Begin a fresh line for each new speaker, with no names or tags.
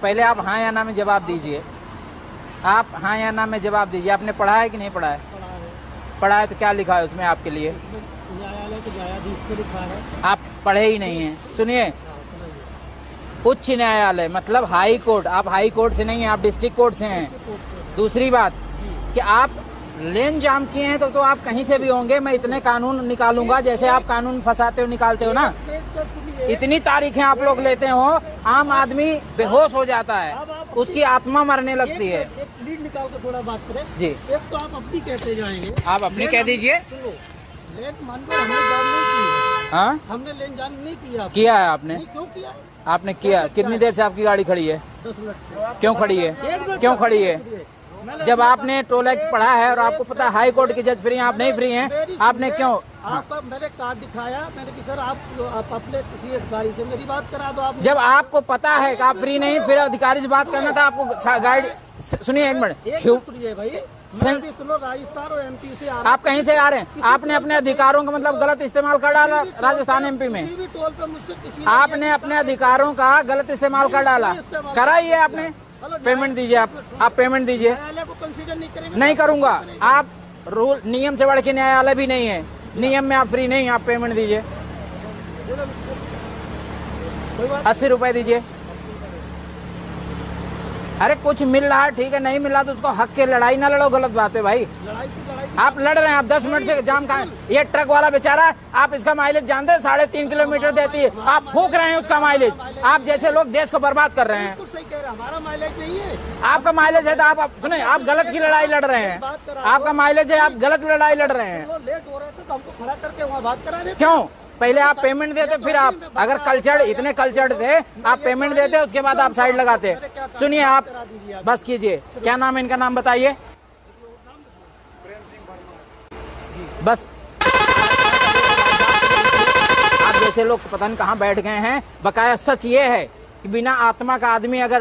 पहले आप हाँ या ना में जवाब दीजिए। आप हाँ या ना में जवाब दीजिए। आपने पढ़ा है कि नहीं पढ़ा है? पढ़ा है तो क्या लिखा है उसमें आपके लिए?
न्यायालय के न्यायाधीश को लिखा है।
आप पढ़े ही नहीं हैं। सुनिए, उच्च न्यायालय मतलब हाई कोर्ट। आप हाई कोर्ट से नहीं हैं, आप डिस्ट्रिक्ट कोर्ट से हैं। दूसरी बात कि आप लेन जाम किए हैं तो आप कहीं से भी होंगे। मैं इतने कानून निकालूंगा जैसे आप कानून फंसाते हो निकालते हो ना। इतनी तारीखें आप लोग लेते हो, आम आदमी बेहोश हो जाता है, उसकी आत्मा मरने लगती है।
एक लीड निकाल के थोड़ा बात करें
जी,
एक तो आप अपनी कहते जाएंगे।
आप अपनी कह दीजिए।
सुनो, लेन मानकर हमने जान नहीं की।
हाँ,
हमने लेन जान नहीं किया।
किया है आपने।
क्यों किया?
आपने किया। कितनी देर से आपकी गाड़ी खड़ी है?
10 मिनट से।
क्यों खड़ी है? क्यों खड़ी है? जब आपने टोल एक्ट पढ़ा है और आपको पता है हाई कोर्ट के जज फ्री हैं, आप नहीं फ्री हैं, आपने क्यों?
आपका मैंने कार्ड दिखाया, मैंने कि सर आप अपने किसी अधिकारी से मेरी बात करा दो। आप
जब आपको पता है कि आप फ्री नहीं, फिर अधिकारी से बात करना था आपको। गाड़ी सुनिए एक मिनट,
सुनिए भाई, मैं भी सुनो, राजस्थान और एमपी से आ रहा।
आप कहीं से आ रहे हैं? आपने अपने अधिकारों का मतलब गलत इस्तेमाल कर डाला राजस्थान एमपी में।
किसी भी टोल पे मुझसे किसी
आपने अपने अधिकारों का गलत इस्तेमाल कर डाला। कराइए, आपने पेमेंट दीजिए। आप पेमेंट दीजिए।
न्यायालय को कंसीडर नहीं करेंगे।
नहीं करूंगा। आप रूल नियम से बढ़ के न्यायालय भी नहीं है। नियम में आप फ्री नहीं, आप पेमेंट दीजिए। 80 रुपए दीजिए। अरे कुछ मिल रहा है ठीक है, नहीं मिल रहा तो उसको हक के लड़ाई ना लड़ो। गलत बात है भाई। आप लड़ रहे हैं, आप 10 मिनट से जाम कहाँ? ये ट्रक वाला बेचारा, आप इसका माइलेज जानते हैं 3.5 किलोमीटर देती है, आप फूक रहे हैं उसका माइलेज। आप जैसे लोग देश को बर्बाद कर रहे हैं।
सही कह रहे हैं, हमारा माइलेज नहीं है।
आपका माइलेज है तो आप सुने, आप गलत की लड़ाई लड़ रहे हैं। आपका माइलेज है, आप गलत लड़ाई लड़ रहे हैं।
लेट हो रहे थे तो हमको खड़ा करके वहाँ बात करा देते।
क्यों? पहले आप पेमेंट देते, फिर आप अगर कल्चर्ड इतने कल्चर्ड थे, आप पेमेंट देते, उसके बाद आप साइड लगाते। सुनिए, आप बस कीजिए। क्या नाम है इनका? नाम बताइए बस। आप जैसे लोग पता नहीं कहाँ बैठ गए हैं। बकाया सच ये है कि बिना आत्मा का आदमी अगर